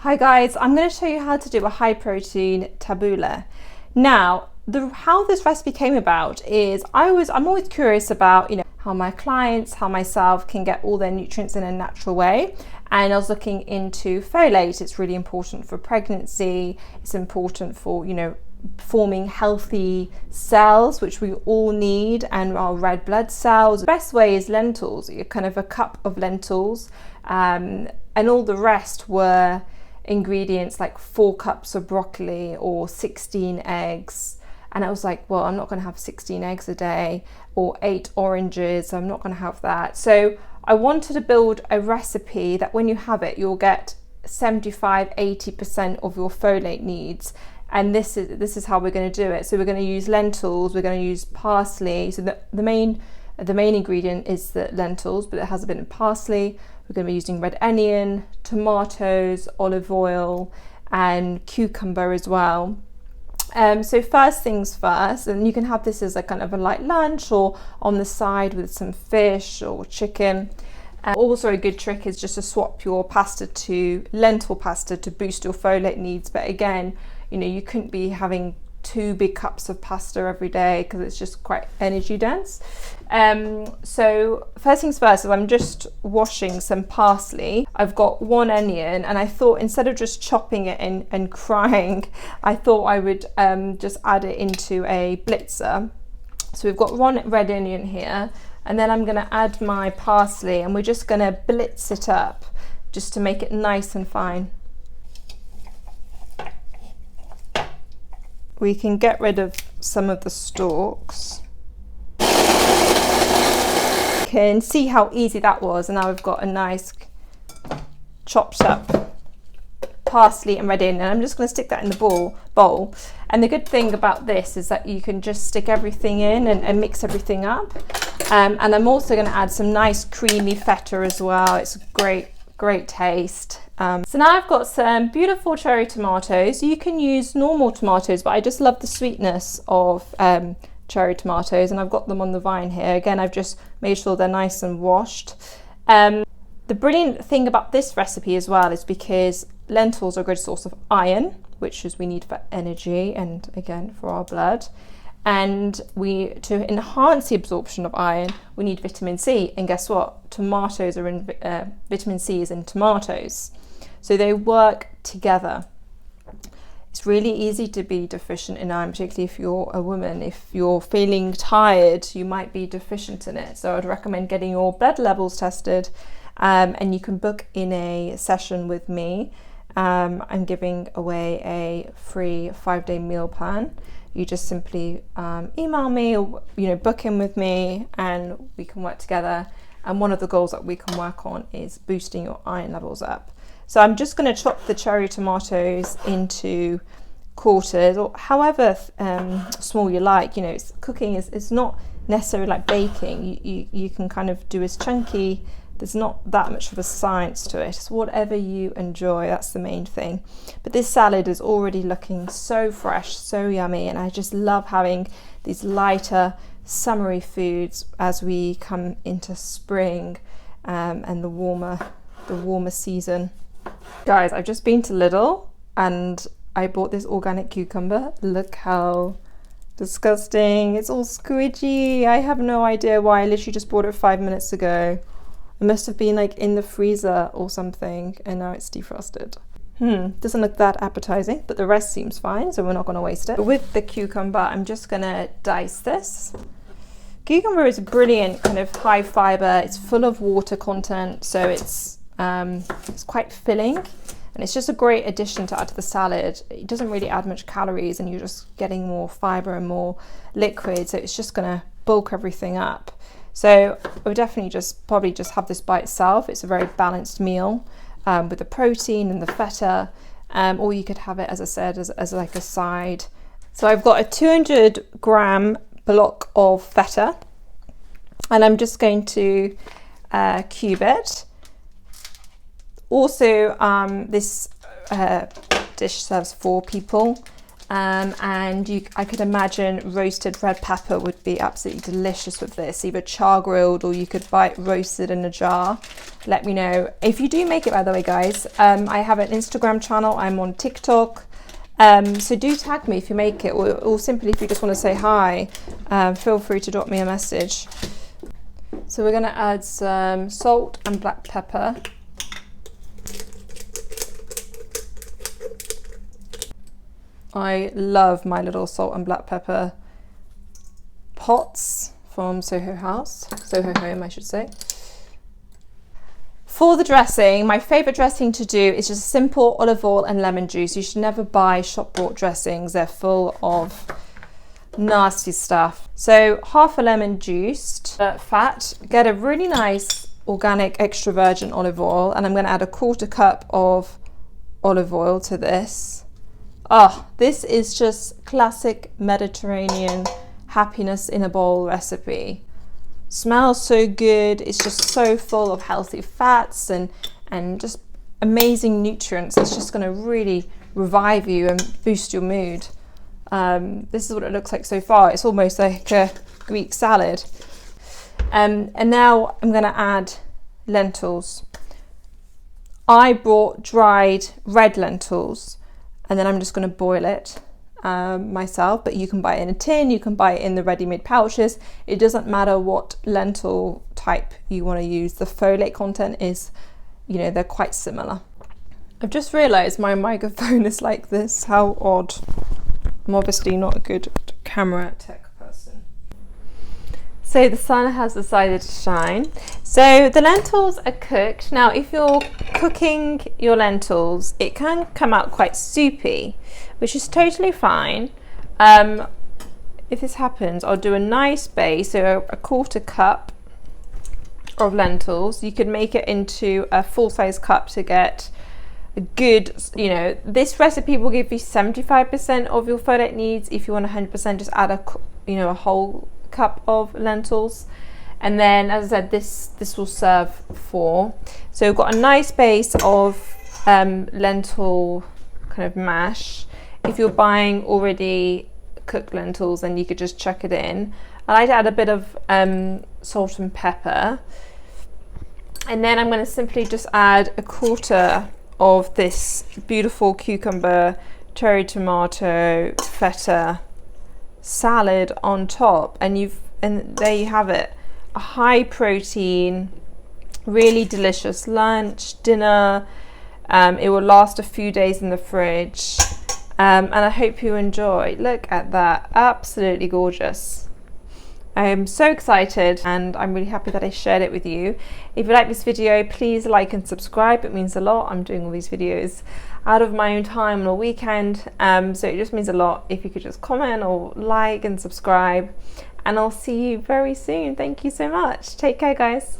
Hi guys, I'm going to show you how to do a high protein tabbouleh. Now, how this recipe came about is I'm always curious about, how my clients, how myself can get all their nutrients in a natural way. And I was looking into folate. It's really important for pregnancy. It's important for, forming healthy cells, which we all need, and our red blood cells. The best way is lentils, kind of a cup of lentils, and all the rest were ingredients like 4 cups of broccoli or 16 eggs. And I was like, well, I'm not going to have 16 eggs a day or 8 oranges. I'm not going to have that. So I wanted to build a recipe that when you have it, you'll get 75-80% of your folate needs. And this is how we're going to do it. So we're going to use lentils, we're going to use parsley. So the main ingredient is the lentils, but it has a bit of parsley. We're going to be using red onion, tomatoes, olive oil, and cucumber as well. So first things first, and you can have this as a kind of a light lunch or on the side with some fish or chicken. Also a good trick is just to swap your pasta to lentil pasta to boost your folate needs. But again, you couldn't be having 2 big cups of pasta every day because it's just quite energy dense. So first things first is I'm just washing some parsley. I've got 1 onion, and I thought instead of just chopping it and crying, I thought I would just add it into a blitzer. So we've got 1 red onion here, and then I'm going to add my parsley, and we're just going to blitz it up just to make it nice and fine. We can get rid of some of the stalks. You can see how easy that was, and now we've got a nice chopped up parsley and red onion. And I'm just going to stick that in the bowl. And the good thing about this is that you can just stick everything in and mix everything up. And I'm also going to add some nice creamy feta as well. It's a great taste. So now I've got some beautiful cherry tomatoes. You can use normal tomatoes, but I just love the sweetness of cherry tomatoes, and I've got them on the vine here. Again, I've just made sure they're nice and washed. The brilliant thing about this recipe as well is because lentils are a good source of iron, which is we need for energy and again for our blood. And to enhance the absorption of iron, we need vitamin C. And guess what? Tomatoes are in vitamin C is in tomatoes. So they work together. It's really easy to be deficient in iron, particularly if you're a woman. If you're feeling tired, you might be deficient in it. So I'd recommend getting your blood levels tested, and you can book in a session with me. I'm giving away a free 5-day meal plan. You just simply email me or book in with me, and we can work together. And one of the goals that we can work on is boosting your iron levels up. So I'm just going to chop the cherry tomatoes into quarters, or however small you like. Cooking is not necessarily like baking. You can kind of do as chunky. There's not that much of a science to it. It's whatever you enjoy. That's the main thing. But this salad is already looking so fresh, so yummy, and I just love having these lighter, summery foods as we come into spring and the warmer season. Guys, I've just been to Lidl and I bought this organic cucumber. Look how disgusting. It's all squidgy. I have no idea why. I literally just bought it 5 minutes ago. It must have been like in the freezer or something, and now it's defrosted. Doesn't look that appetizing, but the rest seems fine, so we're not going to waste it. With the cucumber, I'm just going to dice this. Cucumber is a brilliant kind of high fiber. It's full of water content, so it's quite filling, and it's just a great addition to add to the salad. It doesn't really add much calories, and you're just getting more fiber and more liquid, so it's just going to bulk everything up. So I would definitely probably just have this by itself. It's a very balanced meal with the protein and the feta, or you could have it, as I said, as like a side. So I've got a 200 gram block of feta, and I'm just going to cube it. Also, this dish serves 4 people, And I could imagine roasted red pepper would be absolutely delicious with this, either char grilled or you could buy it roasted in a jar. Let me know if you do make it, by the way, guys. I have an Instagram channel, I'm on TikTok, so do tag me if you make it, or simply if you just want to say hi, feel free to drop me a message. So we're going to add some salt and black pepper. I love my little salt and black pepper pots from Soho Home, I should say. For the dressing, my favourite dressing to do is just simple olive oil and lemon juice. You should never buy shop bought dressings, they're full of nasty stuff. So half a lemon juiced, fat, get a really nice organic extra virgin olive oil, and I'm going to add a 1/4 cup of olive oil to this. Oh, this is just classic Mediterranean happiness in a bowl recipe. Smells so good. It's just so full of healthy fats and just amazing nutrients. It's just going to really revive you and boost your mood. This is what it looks like so far. It's almost like a Greek salad. And now I'm going to add lentils. I bought dried red lentils, and then I'm just going to boil it myself, but you can buy it in a tin, you can buy it in the ready-made pouches. It doesn't matter what lentil type you want to use. The folate content is, you know, they're quite similar. I've just realized my microphone is like this. How odd. I'm obviously not a good camera tech person. So the sun has decided to shine. So the lentils are cooked. Now, if you're cooking your lentils, it can come out quite soupy, which is totally fine. If this happens, I'll do a nice base, so a 1/4 cup of lentils. You could make it into a full-size cup to get a good, you know, this recipe will give you 75% of your folate needs. If you want 100%, just add a whole cup of lentils, and then, as I said, this will serve 4. So we've got a nice base of lentil kind of mash. If you're buying already cooked lentils, then you could just chuck it in. I like to add a bit of salt and pepper, and then I'm going to simply just add a 1/4 of this beautiful cucumber, cherry tomato, feta salad on top, and there you have it, a high protein, really delicious lunch, dinner. It will last a few days in the fridge, and I hope you enjoy. Look at that, absolutely gorgeous. I am so excited, and I'm really happy that I shared it with you. If you like this video, please like and subscribe. It means a lot. I'm doing all these videos out of my own time on a weekend, so it just means a lot if you could just comment or like and subscribe, and I'll see you very soon. Thank you so much. Take care, guys.